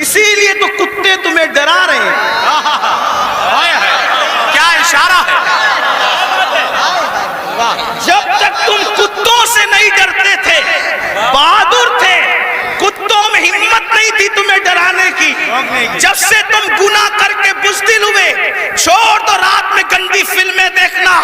اسی لیے تو کتے تمہیں ڈرا رہے ہیں. کیا اشارہ ہے. جب تک تم کتوں سے نہیں ڈرتے تھے بہادر تھے, کتوں میں ہمت نہیں تھی تمہیں ڈرانے کی. جب سے تم گناہ کر کے بزدل ہوئے, چھوڑ دو رات میں گندی فلمیں دیکھنا,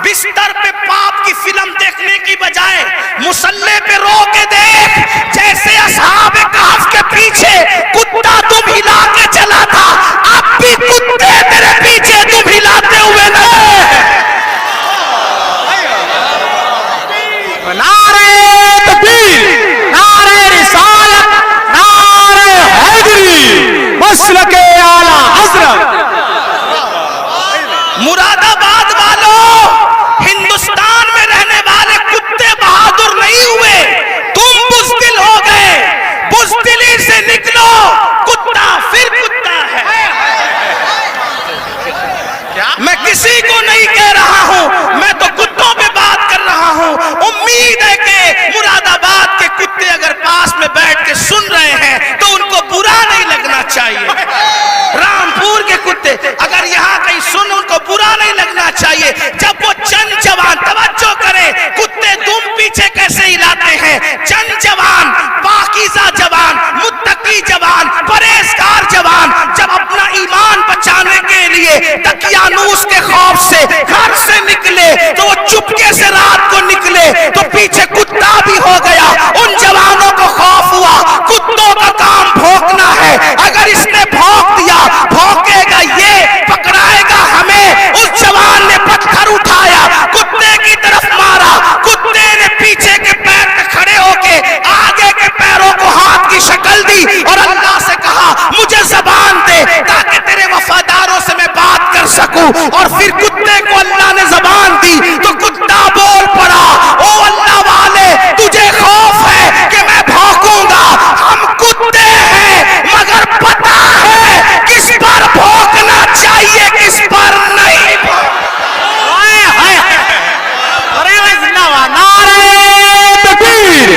بستر پہ پاپ کی فلم دیکھنے کی بجائے مصلے پہ رو کے دیکھ, جیسے اصحاب کہف کے پیچھے کتا تم ہلا کے چلا تھا, اب بھی کتے تیرے پیچھے تم ہلاتے ہوئے نہ. نعرہ تکبیر, نعرہ رسالت, نعرہ حیدری, مسلک اعلی حضرت. مراد آباد والوں, ہندوستان میں رہنے والے کتے بہادر نہیں ہوئے, تم بزدل ہو گئے. بزدلی سے نکلو, کتا پھر کتا ہے. میں کسی کو نہیں کہہ رہا ہوں, میں تو کتوں پہ بات کر رہا ہوں. امید ہے کہ مراد آباد کے کتے اگر پاس میں بیٹھ کے سن رہے ہیں تو ان کو برا نہیں لگنا چاہیے. رامپور کے کتے اگر یہاں کہیں سن, ان کو برا نہیں لگنا چاہیے. جب وہ چند جوان, توجہ کریں کتے تم پیچھے کیسے ہلاتے ہیں, چند جوان, پاکیزہ جوان, متقی جوان, پرہیزگار جوان جب اپنا ایمان بچانے کے لیے دقیانوس کے خوف سے گھر سے نکلے تو وہ چپکے سے رات کو نکلے تو پیچھے کتا بھی ہو گیا. ان جوانوں کو خوف ہوا, کتوں کا کام بھونکنا ہے, اگر اس نے بھونک دیا بھونکے گا یہ, پکڑائے گا ہمیں. اس جوان نے پتھر اٹھایا, کتے کی طرف مارا, کتے نے پیچھے کے پیر پہ کھڑے ہو کے آگے کے پیروں کو ہاتھ کی شکل دی اور اللہ سے کہا مجھے زبان دے تاکہ تیرے وفاداروں سے میں بات کر سکوں. اور پھر کتے کو اللہ نے زبان دی تو کتا بول پڑا, او اللہ والے تجھے خوف ہے کہ میں بھونکوں گا, ہم کتے ہیں مگر پتا ہے کس پر بھونکنا چاہیے کس پر نہیں. نعرہ تکبیر,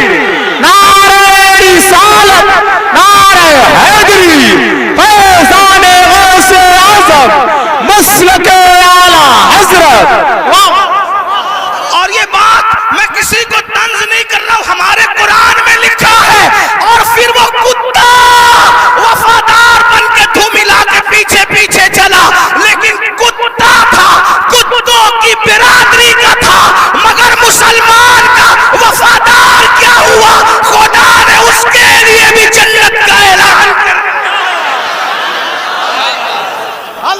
نعرہ رسالت, نعرہ حیدری, فیضان غوث اعظم, مسلک اعلی حضرت. اور یہ بات میں کسی کو طنز نہیں کر رہا ہوں, ہمارے قرآن میں لکھا ہے. اور پھر وہ کتا وفادار بن کے دھوم ملا کے پیچھے پیچھے چلا, لیکن کتا تھا, کتوں کی برادری کا تھا, مگر مسلمان کا وفادار کیا ہوا, خدا نے اس کے لیے بھی جنت کا اعلان کر دیا.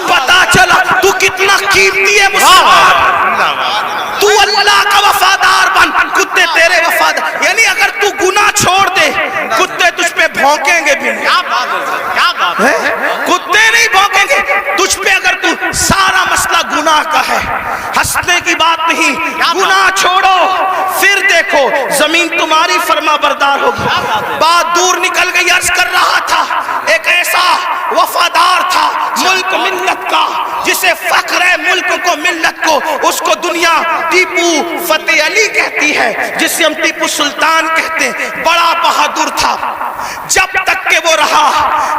پتا چلا تو کتنا قیمتی ہے مسلمان, تو اللہ کا وفادار بن, کتے تیرے وفادار. یعنی اگر تو گناہ چھوڑ دے کتے تجھ پہ بھونکیں گے بھی نہیں. کتے نہیں بھونکیں گے تجھ پہ اگر تو سارا مسئلہ گناہ کا ہے. ہنسنے کی بات نہیں, گناہ چھوڑو پھر دیکھو زمین تمہاری فرما بردار ہوگی. بات دور نکل گئی, عرض کر رہا تھا ایک ایسا وفادار تھا ملک ملت کا جسے فخر ہے ملک کو ملت کو, اس کو دنیا ٹیپو فتح علی کہتی ہے, جسے ہم ٹیپو سلطان کہتے ہیں. بڑا بہادر تھا, جب تک کہ وہ رہا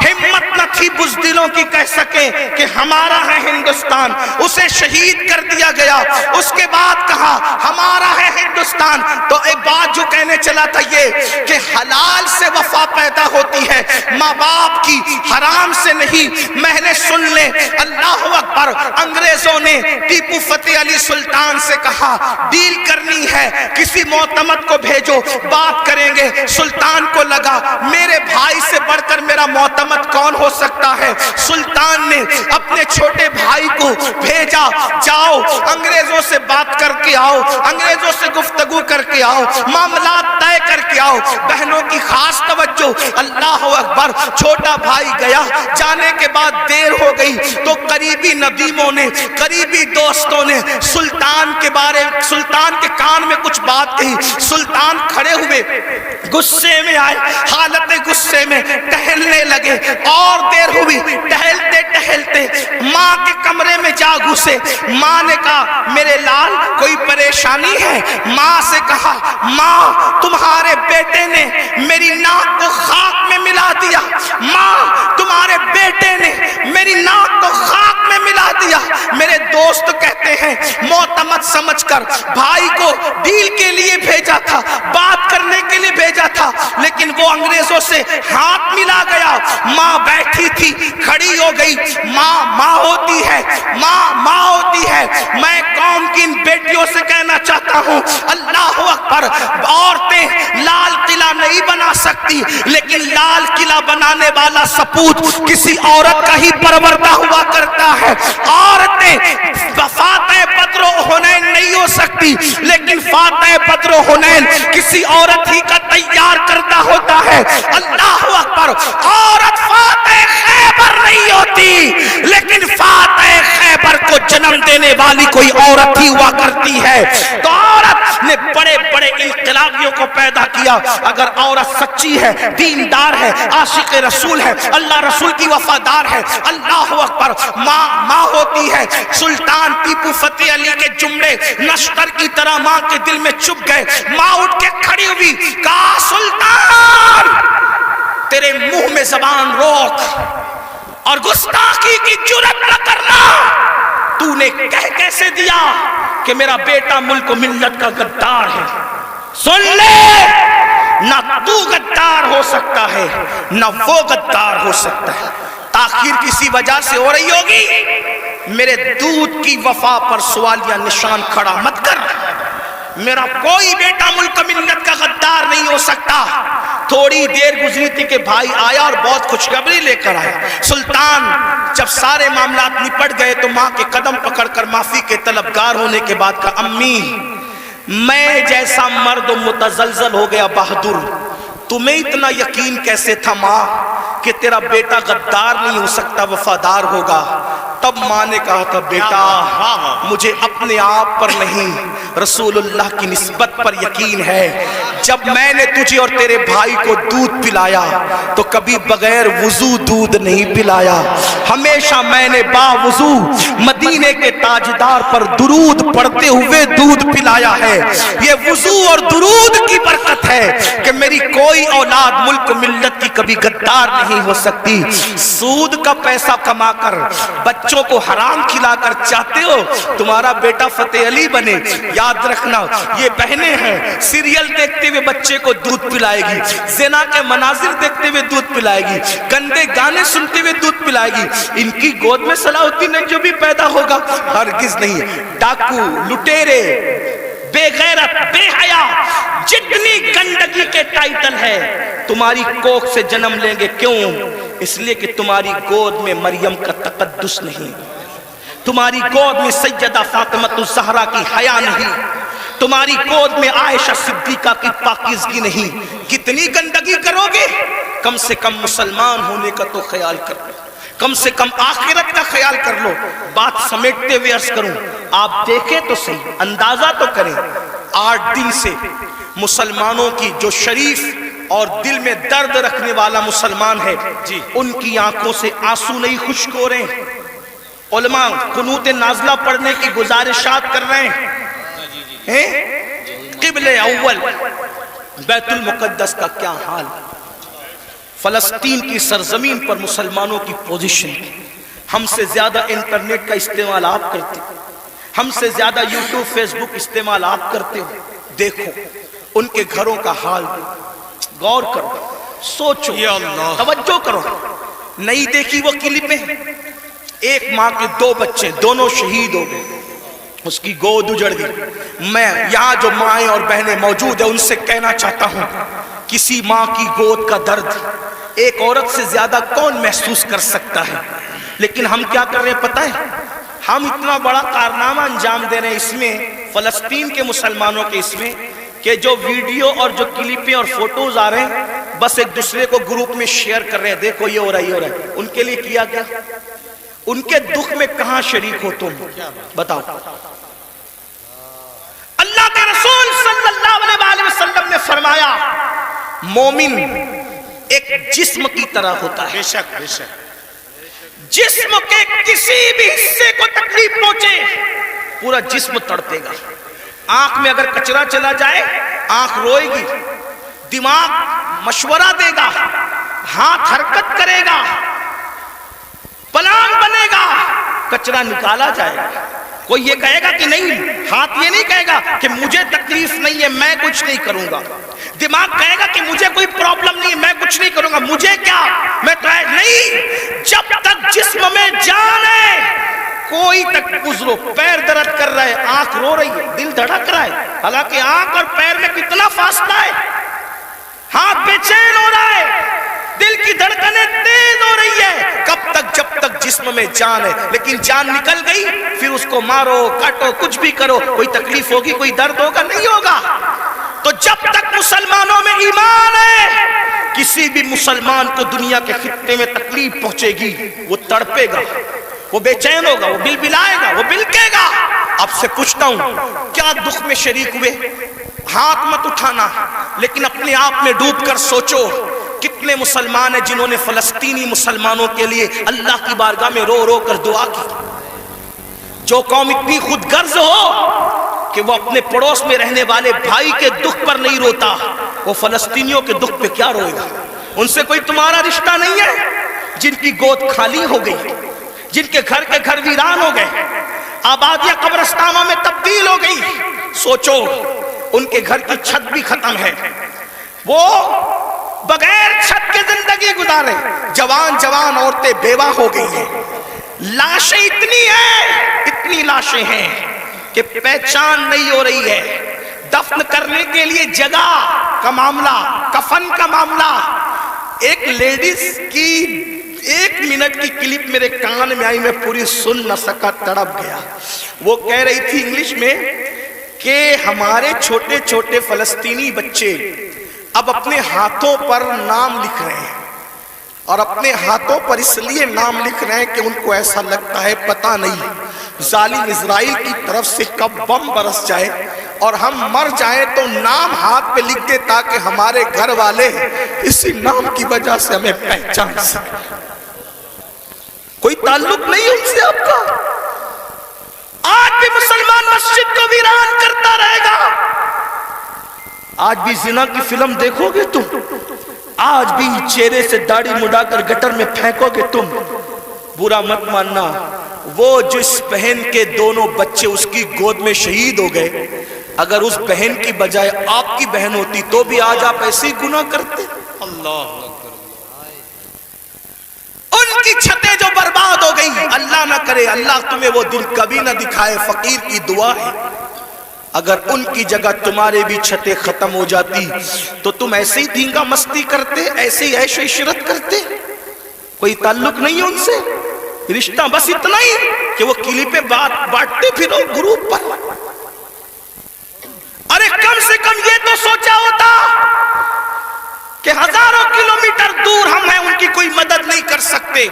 ہمت نہ تھی بزدلوں کی کہہ سکے کہ ہمارا ہے ہندوستان. اسے شہید کر دیا گیا, اس کے بعد کہا ہمارا ہے ہندوستان. تو ایک بات جو کہنے چلا تھا یہ کہ حلال سے وفا پیدا ہوتی ہے, ماں باپ کی, حرام سے نہیں. میں نے سن لے, اللہ اکبر. انگریزوں نے ٹیپو فتح علی سلطان سے کہا ڈیل کرنی ہے, کسی معتمد کو بھیجو, بات کریں گے. سلطان کو لگا میرے بھائی سے بڑھ کر میرا معتمد کون ہو سکتا ہے. سلطان نے اپنے چھوٹے بھائی کو بھیجا, جاؤ انگریزوں سے بات کر کے آؤ, انگریزوں سے گفتگو کر کے آؤ, معاملات طے کر کے آؤ. بہنوں کی خاص توجہ, اللہ اکبر. چھوٹا بھائی گیا, جانے کے بعد دیر ہو گئی تو قریبی ندیموں نے, قریبی دوستوں نے سلطان کے کان میں کچھ بات کہی. سلطان کھڑے ہوئے, غصے میں آئے, حالت غصے میں ٹہلنے لگے. اور دیر ہوئی, ٹہلتے ٹہلتے ماں کے کمرے میں جا گھسے. ماں نے کہا میرے لال کوئی پریشانی ہے. ماں سے کہا ماں تمہارے بیٹے نے میری ناک کو خاک میں ملا دیا. ماں سمجھ کر بھائی کو ڈیل کے لیے بھیجا تھا, بات کرنے کے لیے بھیجا تھا, لیکن وہ انگریزوں سے ہاتھ ملا گیا. ماں بیٹھی تھی, کھڑی ہو گئی. ماں ہوتی ہے, ماں ہوتی ہے. میں قوم کی ان بیٹیوں سے کہنا چاہتا ہوں, اللہ اکبر, عورتیں لال قلعہ نہیں بنا سکتی, لیکن لال قلعہ بنانے والا سپوت کسی عورت کا ہی پروردہ ہوا کرتا ہے. عورتیں فاتح بدر و حنین نہیں ہو سکتی, لیکن فاتح بدر و حنین کسی عورت ہی کا تیار کرتا ہوتا ہے. اللہ اکبر. عورت فاتح خیبر نہیں ہوتی, لیکن فاتح خیبر کو جنم دینے والی کوئی عورت ہی ہوا کرتی ہے. تو عورت نے بڑے بڑے انقلابیوں کو پیدا کیا. اگر عورت سچی ہے, دیندار ہے, عاشق رسول ہے, اللہ رسول کی وفادار ہے, اللہ اکبر, ماں ہوتی ہے. سلطان ٹیپو فتح علی کے جملے نشتر کی طرح ماں کے دل میں چپ گئے. ماں اٹھ کے کھڑی ہوئی, کہا سلطان تیرے منہ میں زبان روک اور گستاخی کی جرات نہ کرنا. تو نے کہہ کیسے دیا کہ میرا بیٹا ملک و ملت کا غدار ہے. سن لے, نہ تو غدار ہو سکتا ہے, نہ وہ غدار ہو سکتا ہے. تاخیر کسی وجہ سے ہو رہی ہوگی, میرے دودھ کی وفا پر سوالیہ نشان کھڑا مت کر. میرا کوئی بیٹا ملک ملت کا غدار نہیں ہو سکتا. تھوڑی دیر گزری تھی کہ بھائی آیا اور بہت خوشخبری لے کر آیا. سلطان جب سارے معاملات نپٹ گئے تو ماں کے قدم پکڑ کر معافی کے طلبگار ہونے کے بعد کہا, امی میں جیسا مرد متزلزل ہو گیا بہادر, تمہیں اتنا یقین کیسے تھا ماں کہ تیرا بیٹا غدار نہیں ہو سکتا, وفادار ہوگا. تب ماں نے کہا تھا, بیٹا مجھے اپنے آپ پر نہیں رسول اللہ کی نسبت پر یقین ہے. جب میں نے تجھے اور تیرے بھائی کو دودھ پلایا تو کبھی بغیر وضو دودھ نہیں پلایا. ہمیشہ میں نے با وضو مدینے کے تاجدار پر درود پڑھتے ہوئے دودھ پلایا ہے. یہ وضو اور درود کی برکت ہے کہ میری کوئی اولاد ملک ملت کی کبھی غدار نہیں ہو سکتی. سود کا پیسہ کما کر بچوں کو حرام کھلا کر چاہتے ہو تمہارا بیٹا فتح علی بنے, یاد رکھنا یہ بہنیں ہیں, سیریل دیکھتے ہوئے بچے کو دودھ پلائے گی, زنا کے مناظر دیکھتے ہوئے دودھ پلائے گی, گندے گانے سنتے ہوئے دودھ پلائے گی. ان کی گود میں صلاح الدین جو بھی پیدا ہوگا ہرگز نہیں. ڈاکو, لٹیرے, بے غیرت, بے حیا, جتنی گندگی کے ٹائٹل ہے تمہاری کوکھ سے جنم لیں گے. کیوں؟ اس لیے کہ تمہاری گود میں مریم کا تقدس نہیں, تمہاری گود میں سیدہ فاطمہ الزہرا کی حیا نہیں, تمہاری گود میں عائشہ صدیقہ کی پاکیزگی نہیں. کتنی گندگی کرو گے؟ کم سے کم مسلمان ہونے کا تو خیال کر لو, کم سے کم آخرت کا خیال کر لو. بات سمیٹتے ہوئے عرض کروں, آپ دیکھیں تو صحیح, اندازہ تو کریں. 8 دن سے مسلمانوں کی جو شریف اور دل میں درد رکھنے والا مسلمان ہے, ان کی آنکھوں سے آنسو نہیں خشک ہو رہے ہیں. علماء قنوت نازلہ پڑھنے کی گزارشات کر رہے ہیں. قبلہ اول بیت المقدس کا کیا حال, فلسطین کی سرزمین پر مسلمانوں کی پوزیشن. ہم سے زیادہ انٹرنیٹ کا استعمال آپ کرتے, ہم سے زیادہ یوٹیوب فیس بک استعمال آپ کرتے ہو. دیکھو ان کے گھروں کا حال, غور کرو, سوچو, توجہ کرو. نہیں دیکھی وہ کلپیں, ایک ماں کے 2 بچے, دونوں شہید ہو گئے, اس کی گود اجڑ گئی. میں یہاں جو مائیں اور بہنیں موجود ہیں ان سے کہنا چاہتا ہوں, کسی ماں کی گود کا درد ایک عورت سے زیادہ کون محسوس کر سکتا ہے. لیکن ہم کیا کر رہے ہیں پتہ ہے, ہم اتنا بڑا کارنامہ انجام دے رہے ہیں اس میں, فلسطین کے مسلمانوں کے اس میں, کہ جو ویڈیو اور جو کلپیں اور فوٹوز آ رہے ہیں بس ایک دوسرے کو گروپ میں شیئر کر رہے ہیں, دیکھو یہ ہو رہا ہے, یہ ہو رہا ہے. ان کے لیے کیا گیا, ان کے دکھ میں کہاں شریک ہو تم, بتاؤ. اللہ کے رسول صلی اللہ علیہ وسلم نے فرمایا, مومن ایک جسم کی طرح ہوتا ہے. جسم کے کسی بھی حصے کو تکلیف پہنچے پورا جسم تڑپے گا. آنکھ میں اگر کچرا چلا جائے آنکھ روئے گی, دماغ مشورہ دے گا, ہاتھ حرکت کرے گا, پلان بنے گا, کچرا نکالا جائے گا. کوئی یہ کہے گا کہ نہیں، ہاتھ یہ نہیں کہے گا کہ مجھے تکلیف نہیں ہے میں کچھ نہیں کروں گا، دماغ کہے گا کہ مجھے کوئی پرابلم نہیں ہے میں کچھ نہیں کروں گا، مجھے کیا، میں تو نہیں، جب تک جسم میں جان ہے کوئی تک گزرو، پیر درد کر رہا ہے، آنکھ رو رہی ہے، دل دھڑک رہا ہے، حالانکہ آنکھ اور پیر میں کتنا فاصلہ ہے، ہاتھ بے چین ہو رہا ہے، دل کی دھڑکنیں تیز ہو رہی ہے، کب تک؟ جب تک جسم میں جان ہے، لیکن جان نکل گئی پھر اس کو مارو کاٹو کچھ بھی کرو، کوئی تکلیف ہوگی کوئی درد ہوگا نہیں ہوگا۔ تو جب تک مسلمانوں میں ایمان ہے کسی بھی مسلمان کو دنیا کے خطے میں تکلیف پہنچے گی وہ تڑپے گا، وہ بے چین ہوگا، وہ بلبلائے گا، وہ بلکے گا۔ آپ سے پوچھتا ہوں کیا دکھ میں شریک ہوئے؟ ہاتھ مت اٹھانا، لیکن اپنے آپ میں ڈوب کر سوچو کتنے مسلمان ہیں جنہوں نے فلسطینی مسلمانوں کے لیے اللہ کی بارگاہ میں رو رو کر دعا کی۔ جو قوم اتنی خود غرض ہو کہ وہ اپنے پڑوس میں رہنے والے بھائی کے دکھ پر نہیں روتا، وہ فلسطینیوں کے دکھ پہ کیا روئے گا؟ ان سے کوئی تمہارا رشتہ نہیں ہے؟ جن کی گود خالی ہو گئی، جن کے گھر ویران ہو گئے، آبادیاں قبرستانوں میں تبدیل ہو گئی، سوچو ان کے گھر کی چھت بھی ختم ہے، وہ بغیر چھت کے زندگی گزارے، جوان عورتیں بیوہ ہو گئی ہیں، لاشیں اتنی لاشیں ہیں کہ پہچان نہیں ہو رہی ہے، دفن کرنے کے لیے جگہ کا معاملہ، کفن کا معاملہ۔ ایک لیڈیز کی 1 منٹ کی کلپ میرے کان میں آئی، میں پوری سن نہ سکا، تڑپ گیا۔ وہ کہہ رہی تھی انگلش میں کہ ہمارے چھوٹے چھوٹے فلسطینی بچے اب اپنے ہاتھوں پر نام لکھ رہے ہیں، اور اپنے ہاتھوں پر اس لیے نام لکھ رہے ہیں کہ ان کو ایسا لگتا ہے پتہ نہیں ظالم اسرائیل کی طرف سے کب بم برس جائے اور ہم مر جائیں تو نام ہاتھ پہ لکھ دے تاکہ ہمارے گھر والے اسی نام کی وجہ سے ہمیں پہچان سکیں۔ کوئی تعلق نہیں ان سے آپ کا۔ آج بھی مسلمان مسجد کو ویران کرتا رہے گا، آج بھی زنا کی فلم دیکھو گے تم، آج بھی چہرے سے داڑھی مڈا کر گٹر میں پھینکو گے تم۔ برا مت ماننا، وہ جس بہن کے دونوں بچے اس کی گود میں شہید ہو گئے، اگر اس بہن کی بجائے آپ کی بہن ہوتی تو بھی آج آپ ایسے ہی گناہ کرتے۔ اللہ ان کی چھتیں جو برباد ہو گئی، اللہ نہ کرے، اللہ تمہیں وہ دن کبھی نہ دکھائے، فقیر کی دعا ہے، اگر ان کی جگہ تمہارے بھی چھتیں ختم ہو جاتی تو تم ایسے ہی دھینگا مستی کرتے، ایسے ہی عیش و عشرت کرتے۔ کوئی تعلق نہیں ان سے، رشتہ بس اتنا ہی کہ وہ کلپیں بانٹتے پھرو گروپ پر۔ ارے کم سے کم یہ تو سوچا ہوتا کہ ہزاروں کلومیٹر دور ہم ہیں، ان کی کوئی مدد نہیں کر سکتے۔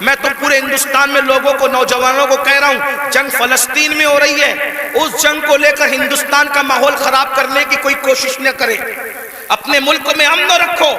میں تو پورے ہندوستان میں لوگوں کو، نوجوانوں کو کہہ رہا ہوں، جنگ فلسطین میں ہو رہی ہے، اس جنگ کو لے کر ہندوستان کا ماحول خراب کرنے کی کوئی کوشش نہ کرے، اپنے ملک میں امن رکھو،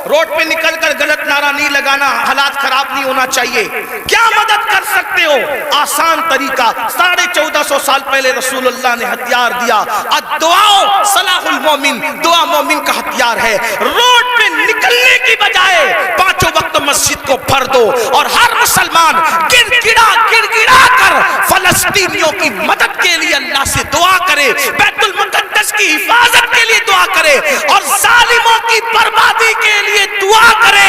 روڈ پہ نکل کر غلط نعرہ نہیں لگانا، حالات خراب نہیں ہونا چاہیے۔ کیا مدد کر سکتے ہو؟ آسان طریقہ، 1450 سال پہلے رسول اللہ نے ہتھیار دیا، الدعاء سلاح المومن، دعا مومن کا ہتھیار ہے۔ روڈ پہ نکلنے کی بجائے 5 وقت مسجد کو بھر دو، اور ہر مسلمان گڑ گڑا کر فلسطینیوں کی مدد کے لیے اللہ سے دعا کرے، بیت المقدس کی حفاظت کے لیے دعا کرے، اور ظالموں کی بربادی کے لیے دعا کرے۔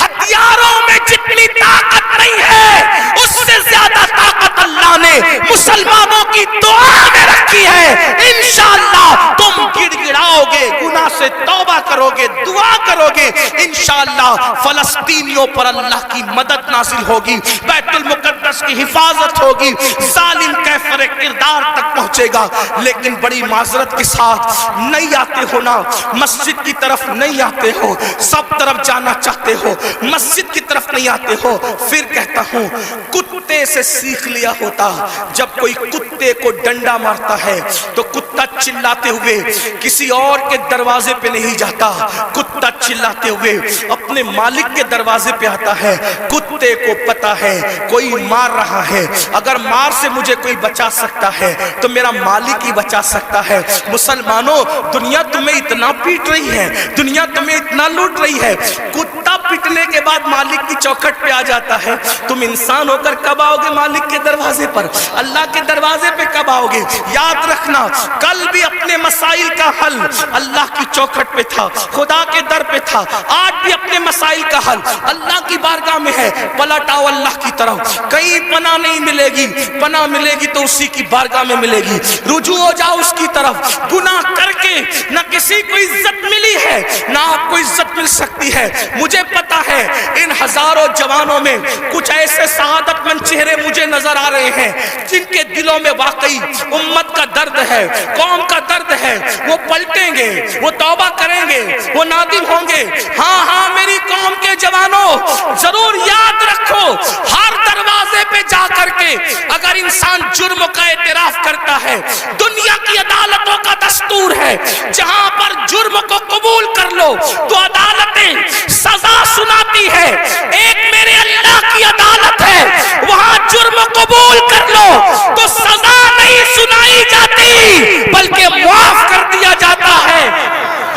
ہتھیاروں میں جتنی طاقت نہیں ہے، اس سے زیادہ طاقت اللہ نے مسلمانوں کی دعا میں رکھی ہے۔ انشاءاللہ تم گڑ گڑاؤ گے، گناہ سے توبہ کرو گے، دعا کرو گے، انشاءاللہ فلسطینیوں پر اللہ کی مدد نازل ہوگی، بیت المقدس کی حفاظت ہوگی، ظالم کیفر کردار تک پہنچے گا۔ لیکن بڑی معذرت کے ساتھ نہیں آتے ہو نا، مسجد کی طرف نہیں آتے ہو، سب طرف جانا چاہتے ہو، مسجد کی طرف نہیں آتے ہو۔ پھر کہتا ہوں، کتے سے سیکھ لیا ہوتا، جب کوئی کتے کو ڈنڈا مارتا ہے تو کتا چلاتے ہوئے کسی اور کے دروازے پہ نہیں جاتا، کتا چلاتے ہوئے اپنے مالک کے دروازے پہ آتا ہے۔ کتے کو پتا ہے کوئی مار رہا ہے، اگر مار سے مجھے کوئی بچا سکتا ہے تو میرا مالک ہی بچا سکتا ہے۔ مسلمانوں، دنیا تمہیں اتنا پیٹ رہی ہے، دنیا تمہیں اتنا لوٹ رہی ہے، کتا پٹنے کے بعد مالک کی چوکھٹ پہ آ جاتا ہے. تم انسان ہو کر کب آؤ گے مالک کے دروازے پر؟ اللہ کے دروازے پہ کب آؤ گے؟ یاد رکھنا کل بھی اپنے مسائل کا حل اللہ کی چوکھٹ پہ تھا, خدا کے در پہ تھا. آج بھی اپنے مسائل کا حل اللہ کی بارگاہ میں ہے. پلٹ آؤ اللہ کی طرف. کہیں پناہ نہیں ملے گی, پناہ ملے گی تو اسی کی بارگاہ میں ملے گی. رجوع ہو جاؤ اس کی طرف. گناہ کر کے نہ کسی کو عزت ملی ہے نہ آپ کو عزت مل سکتی ہے. مجھے پتا ہے ان ہزاروں جوانوں میں کچھ ایسے سعادت مند چہرے مجھے نظر آ رہے ہیں جن کے دلوں میں واقعی امت کا درد ہے, قوم کا درد ہے. وہ پلٹیں گے, وہ توبہ کریں گے, وہ نادم ہوں گے. ہاں ہاں میری قوم کے جوانوں, ضرور یاد رکھو ہر دروازے پہ جا کر کے اگر انسان جرم کا اعتراف کرتا ہے, دنیا کی عدالتوں کا دستور ہے جہاں پر جرم کو قبول کر لو تو عدالتیں سزا سناتی ہے. ایک میرے اللہ کی عدالت ہے, وہاں جرم قبول کر لو تو سزا نہیں سنائی جاتی بلکہ معاف کر دیا جاتا ہے.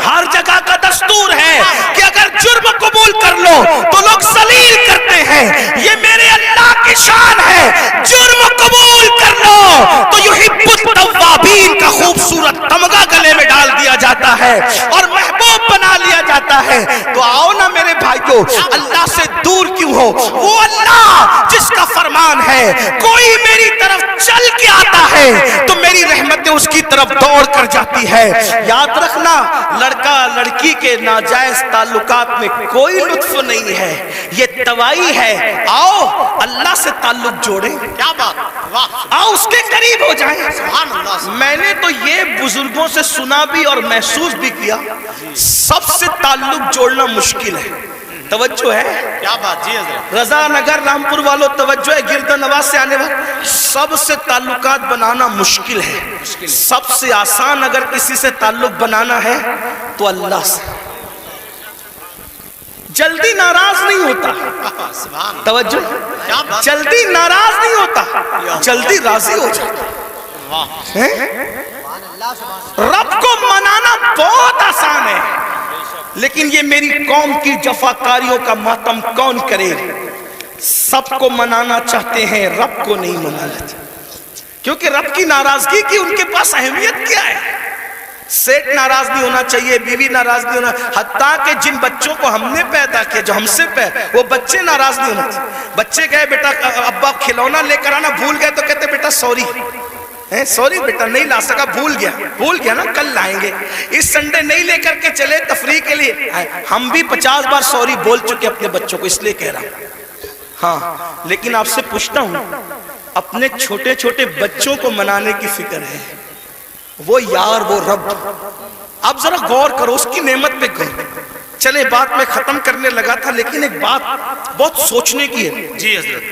ہر جگہ کا دستور ہے کہ اگر جرم قبول کر لو تو لوگ ذلیل کرتے ہیں. یہ میرے اللہ کی شان ہے, جرم قبول کر لو تو یحب التوابین کا خوبصورت تمغہ گلے میں ڈال دیا جاتا ہے اور محبوب بنا لیا جاتا ہے. تو آؤ نا میرے بھائیو, اللہ سے دور کیوں ہو؟ وہ اللہ جس کا فرمان ہے کوئی میری طرف چل کے آتا ہے تو میری رحمتیں اس کی طرف دوڑ کر جاتی ہے. یاد رکھنا لڑکا لڑکی کے ناجائز تعلقات میں کوئی لطف نہیں ہے, یہ توائی ہے. آؤ اللہ سے تعلق جوڑیں. کیا بات, واہ, آؤ اس کے قریب ہو جائیں. سبحان اللہ. میں نے تو یہ بزرگوں سے سنا بھی اور محسوس بھی کیا, سب سے تعلق جوڑنا مشکل ہے. توجہ ہے؟ کیا بات جی حضرت. رضا نگر رامپور والوں توجہ ہے, گرد نواز سے آنے والے سب سے تعلقات بنانا مشکل ہے. سب سے آسان اگر کسی سے تعلق بنانا ہے تو اللہ سے. جلدی ناراض نہیں ہوتا, سبحان توجہ, کیا بات. جلدی ناراض نہیں ہوتا, جلدی راضی ہو جاتا. واہ, رب کو منانا بہت آسان ہے, لیکن یہ میری قوم کی جفاکاریوں کا ماتم کون کرے؟ سب کو منانا چاہتے ہیں, رب کو نہیں منانا چاہتے, کیونکہ رب کی ناراضگی کی ان کے پاس اہمیت کیا ہے؟ سیٹ ناراض نہیں ہونا چاہیے, بیوی ناراض نہیں ہونا, حتیٰ کہ جن بچوں کو ہم نے پیدا کیا, جو ہم سے وہ بچے ناراض نہیں ہونا چاہیے. بچے گئے بیٹا ابا کھلونا لے کر آنا, بھول گئے تو کہتے بیٹا سوری, سوری بیٹا نہیں لا سکا, بھول گیا نا, کل لائیں گے. اس سنڈے نہیں لے کر کے چلے تفریح کے لیے. ہم بھی 50 بار سوری بول چکے اپنے بچوں کو, اس لیے کہہ رہا ہوں. ہاں, لیکن آپ سے پوچھتا ہوں, اپنے چھوٹے چھوٹے بچوں کو منانے کی فکر ہے, وہ یار وہ رب. اب ذرا غور کرو اس کی نعمت پہ غور. چلے بات میں ختم کرنے لگا تھا, لیکن ایک بات بہت سوچنے کی ہے. جی حضرت.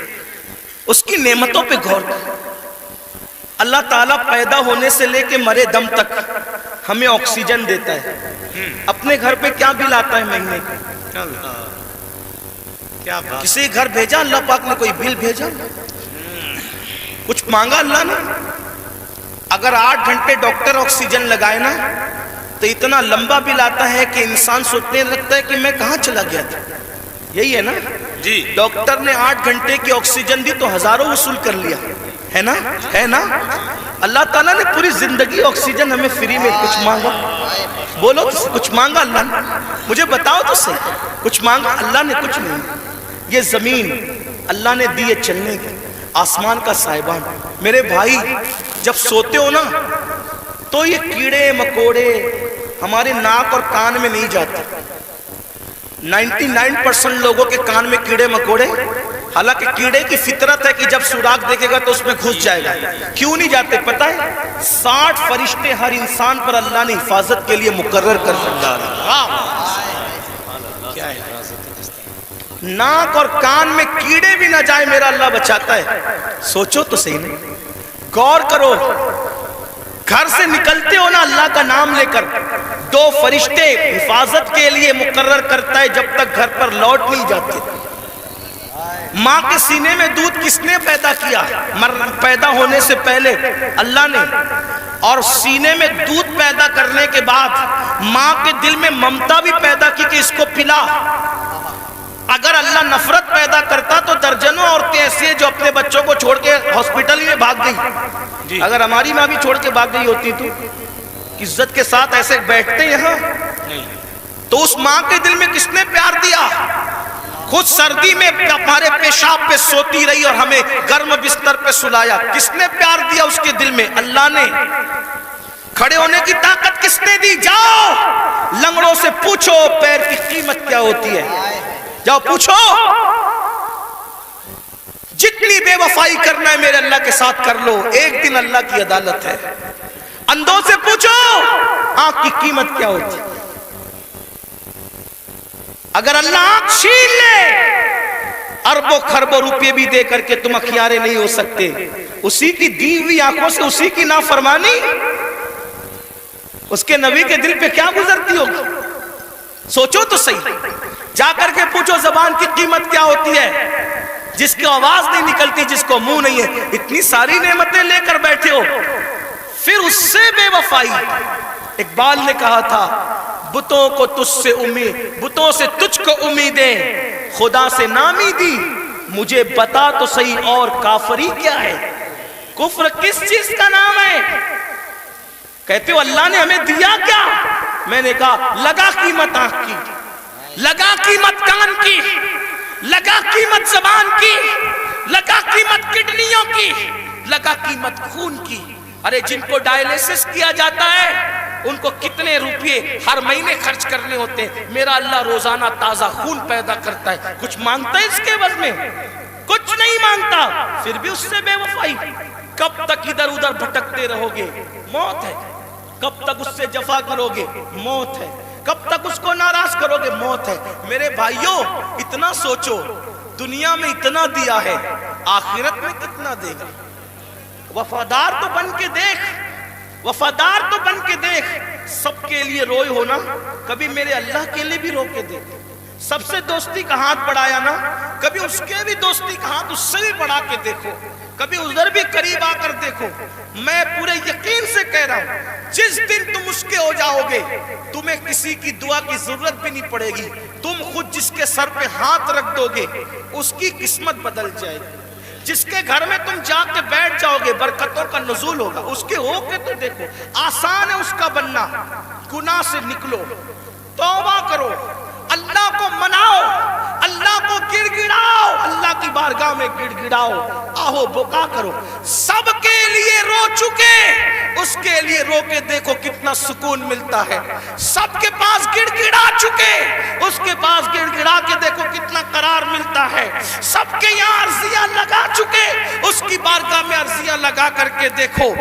اس کی نعمتوں پہ غور کرو. اللہ تعالیٰ پیدا ہونے سے لے کے مرے دم تک ہمیں آکسیجن دیتا ہے. اپنے گھر پہ کیا بل آتا ہے مہینے کا؟ کیا بات. کسی گھر بھیجا اللہ پاک نے کوئی بل بھیجا؟ کچھ مانگا اللہ نے؟ اگر 8 گھنٹے ڈاکٹر آکسیجن لگائے نا تو اتنا لمبا بل آتا ہے کہ انسان سوچنے لگتا ہے کہ میں کہاں چلا گیا تھا. یہی ہے نا جی. ڈاکٹر نے 8 گھنٹے کی آکسیجن دی تو ہزاروں وصول کر لیا, ہے نا, ہے نا. اللہ تعالیٰ نے پوری زندگی آکسیجن ہمیں فری میں. کچھ مانگا؟ بولو تو کچھ مانگا اللہ نے؟ مجھے بتاؤ تو صحیح, کچھ مانگا اللہ نے؟ کچھ نہیں. یہ زمین اللہ نے دی ہے چلنے کی, آسمان کا سائبان. میرے بھائی جب سوتے ہو نا تو یہ کیڑے مکوڑے ہمارے ناک اور کان میں نہیں جاتے. 99% لوگوں کے کان میں کیڑے مکوڑے, حالانکہ کیڑے کی فطرت ہے کہ جب سوراخ دیکھے گا تو اس میں گھس جائے گا. کیوں نہیں جاتے پتہ ہے؟ 60 فرشتے ہر انسان پر اللہ نے حفاظت کے لیے مقرر کر سکتا ہے. ناک اور کان میں کیڑے بھی نہ جائے میرا اللہ بچاتا ہے. سوچو تو صحیح نہیں, غور کرو. گھر سے نکلتے ہو نا اللہ کا نام لے کر, 2 فرشتے حفاظت کے لیے مقرر کرتا ہے جب تک گھر پر لوٹ نہیں جاتے. ماں کے سینے میں دودھ کس نے پیدا کیا؟ پیدا ہونے سے پہلے اللہ نے. اور سینے میں دودھ پیدا کرنے کے بعد ماں کے دل میں ممتا بھی پیدا کی کہ اس کو پلا. اگر اللہ نفرت پیدا کرتا تو درجنوں عورتیں ایسی ہیں جو اپنے بچوں کو چھوڑ کے ہاسپٹل میں بھاگ گئی. اگر ہماری ماں بھی چھوڑ کے بھاگ گئی ہوتی تو عزت کے ساتھ ایسے بیٹھتے یہاں تو اس ماں کے دل میں کس نے پیار دیا؟ خود سردی میں ہمارے پیشاب پہ سوتی رہی اور ہمیں گرم بستر پہ سلایا. کس نے پیار دیا اس کے دل میں؟ اللہ نے. کھڑے ہونے کی طاقت کس نے دی؟ جاؤ لنگڑوں سے پوچھو پیر کی قیمت کیا ہوتی ہے. جاؤ پوچھو. جتنی بے وفائی کرنا ہے میرے اللہ کے ساتھ کر لو، ایک دن اللہ کی عدالت ہے. اندھوں سے پوچھو آنکھ کی قیمت کیا ہوتی ہے. اگر اللہ آنکھ چھین لے اربوں خربوں روپے بھی دے کر کے تم اخیارے نہیں ہو سکتے. اسی کی دی ہوئی آنکھوں سے اسی کی نافرمانی اس کے نبی کے دل پہ کیا گزرتی ہوگی؟ سوچو تو صحیح. جا کر کے پوچھو زبان کی قیمت کیا ہوتی ہے، جس کی آواز نہیں نکلتی، جس کو منہ نہیں ہے. اتنی ساری نعمتیں لے کر بیٹھے ہو، پھر اس سے بے وفائی. اقبال نے کہا تھا بتوں کو تجھ سے امید، بتوں سے تجھ کو امیدیں، خدا سے نامی دی. مجھے بتا تو صحیح اور کافری کیا ہے؟ کفر کس چیز کا نام ہے؟ کہتے ہو اللہ نے ہمیں دیا کیا؟ میں نے کہا لگا قیمت آنکھ کی، لگا قیمت کان کی، لگا قیمت زبان کی، لگا قیمت کڈنیوں کی، لگا قیمت خون کی. ارے جن کو ڈائلیسس کیا جاتا ہے ان کو کتنے روپے ہر مہینے خرچ کرنے ہوتے ہیں. میرا اللہ روزانہ تازہ خون پیدا کرتا ہے. کچھ مانگتا ہے اس کے عوض میں؟ کچھ نہیں مانگتا. پھر بھی اس سے بے وفائی. کب تک ادھر ادھر بھٹکتے رہو گے؟ موت ہے. کب تک اس سے جفا کرو گے؟ موت ہے. کب تک اس کو ناراض کرو گے؟ موت ہے. میرے بھائیوں اتنا سوچو، دنیا میں اتنا دیا ہے، آخرت میں کتنا دے گا؟ وفادار تو بن کے دیکھ، وفادار تو بن کے دیکھ. سب کے لیے روئے ہونا، کبھی میرے اللہ کے لیے بھی رو کے دیکھ. سب سے دوستی کا ہاتھ بڑھایا نا، کبھی اس کے بھی دوستی کا ہاتھ اس سے بھی بڑھا کے دیکھو. کبھی ادھر بھی قریب آ کر دیکھو. میں پورے یقین سے کہہ رہا ہوں جس دن تم اس کے ہو جاؤ گے تمہیں کسی کی دعا کی ضرورت بھی نہیں پڑے گی. تم خود جس کے سر پہ ہاتھ رکھ دو گے اس کی قسمت بدل جائے گی. جس کے گھر میں تم جا کے بیٹھ جاؤ گے برکتوں کا نزول ہوگا. اس کے ہو کے تو دیکھو. آسان ہے اس کا بننا. گناہ سے نکلو، توبہ کرو، اللہ کو مناؤ، اللہ کو گڑ گڑاؤ، اللہ کی بارگاہ میں گڑ گڑاؤ، آہو بکا کرو. سب کے لیے رو چکے، اس کے لیے رو کے دیکھو کتنا سکون ملتا ہے. سب کے پاس گڑ گڑا چکے، اس کے پاس گڑ گڑا کے دیکھو کتنا قرار ملتا ہے. سب کے یہاں عرضیاں لگا چکے، اس کی بارگاہ میں عرضیاں لگا کر کے دیکھو.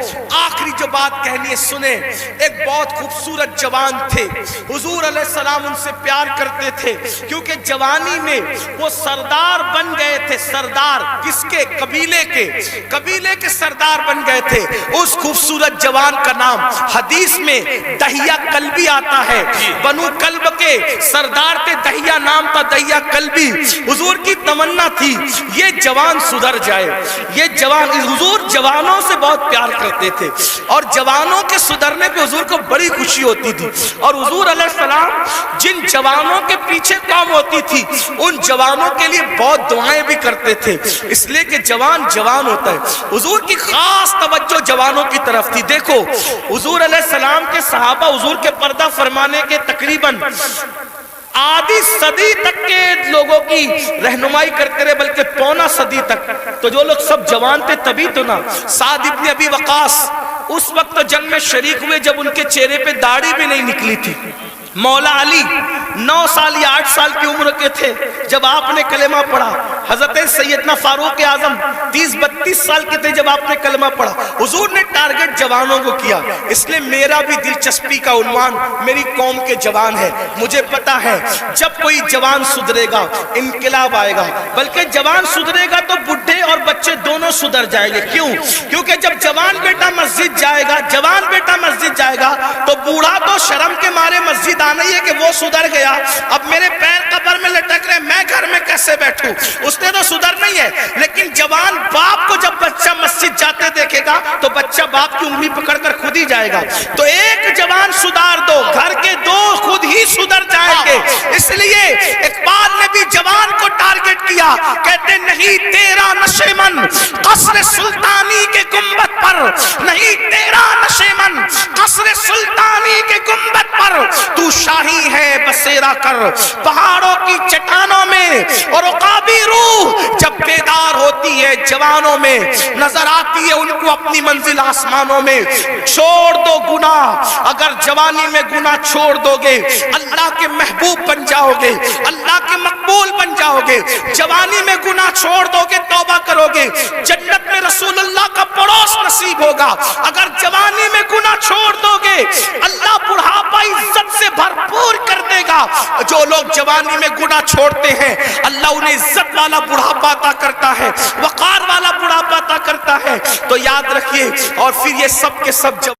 آخری جو بات کہنی ہے سنیں. ایک بہت خوبصورت جوان تھے، حضور علیہ السلام ان سے پیار کرتے تھے کیونکہ جوانی میں وہ سردار بن گئے تھے. سردار کس کے؟ قبیلے کے. قبیلے کے سردار بن گئے تھے. اس خوبصورت جوان کا نام حدیث میں دہیہ کلبی آتا ہے. بنو کلب کے سردار تھے، دہیہ نام تھا، دہیہ کلبی. حضور کی تمنا تھی یہ جوان سدھر جائے. یہ جوان، حضور جوانوں سے بہت پیار کرتے تھے اور جوانوں کے سدھرنے پہ حضور کو بڑی خوشی ہوتی تھی. اور حضور علیہ السلام جن جوانوں کے پیچھے کام ہوتی تھی ان جوانوں کے لیے بہت دعائیں بھی کرتے تھے، اس لیے کہ جوان جوان ہوتا ہے. حضور کی خاص توجہ جوانوں کی طرف تھی. دیکھو حضور علیہ السلام کے صحابہ حضور کے پردہ فرمانے کے تقریباً آدھی صدی تک کے لوگوں کی رہنمائی کرتے رہے، بلکہ پونا صدی تک. تو جو لوگ سب جوان تھے تبھی تو نا. سعد ابن ابی وقاص اس وقت جنگ میں شریک ہوئے جب ان کے چہرے پہ داڑھی بھی نہیں نکلی تھی. مولا علی 9 سال یا 8 سال کی عمر کے تھے جب آپ نے کلمہ پڑھا. حضرت سیدنا فاروق اعظم 30-32 سال کے تھے جب آپ نے کلمہ پڑھا. حضور نے ٹارگٹ جوانوں کو کیا. اس لیے میرا بھی دلچسپی کا عنوان میری قوم کے جوان ہے. مجھے پتا ہے جب کوئی جوان سدھرے گا انقلاب آئے گا، بلکہ جوان سدھرے گا تو بڈھے اور بچے دونوں سدھر جائیں گے. کیوں؟ کیونکہ جب جوان بیٹا مسجد جائے گا، جوان بیٹا مسجد جائے گا تو بوڑھا تو شرم کے مارے مسجد نہیں ہے کہ وہ سدھر گیا، اب میرے پیر قبر میں لٹک رہے، میں گھر میں کیسے بیٹھوں؟ اس نے تو سدھر نہیں ہے. لیکن جوان باپ کو جب بچہ مسجد جاتے دیکھے گا تو بچہ باپ کی انگلی پکڑ کر خود ہی جائے گا. تو ایک جوان سدھار دو, گھر کے دو خود ہی سدھر جائیں گے. اس لیے اقبال نے بھی جوان کو ٹارگٹ کیا, کہتے نہیں تیرا نشے من قصر سلطانی کے گنبد پر, نہیں تیرا نشے من قصر سلطانی کے گنبد پر, تو شاہی ہے بسیرا کر پہاڑوں کی چٹانوں میں. اور عقابی روح جب بیدار ہوتی ہے جوانوں میں, نظر آتی ہے ان کو اپنی منزل آسمانوں میں. چھوڑ دو گناہ, اگر جوانی میں گناہ چھوڑ دو گے اللہ کے محبوب بن جاؤ گے, اللہ کے مقبول بن جاؤ گے. جوانی میں گناہ چھوڑ دو گے, توبہ کرو گے, جنت میں رسول اللہ کا پڑوس نصیب ہوگا. اگر جوانی میں گناہ چھوڑ دو گے اللہ بڑھاپا عزت سے بھرپور کر دے گا. جو لوگ جوانی میں گناہ چھوڑتے ہیں اللہ انہیں عزت والا بڑھاپا عطا کرتا ہے, وقار والا بڑھاپا عطا کرتا ہے. تو یاد رکھیے. اور پھر یہ سب کے سب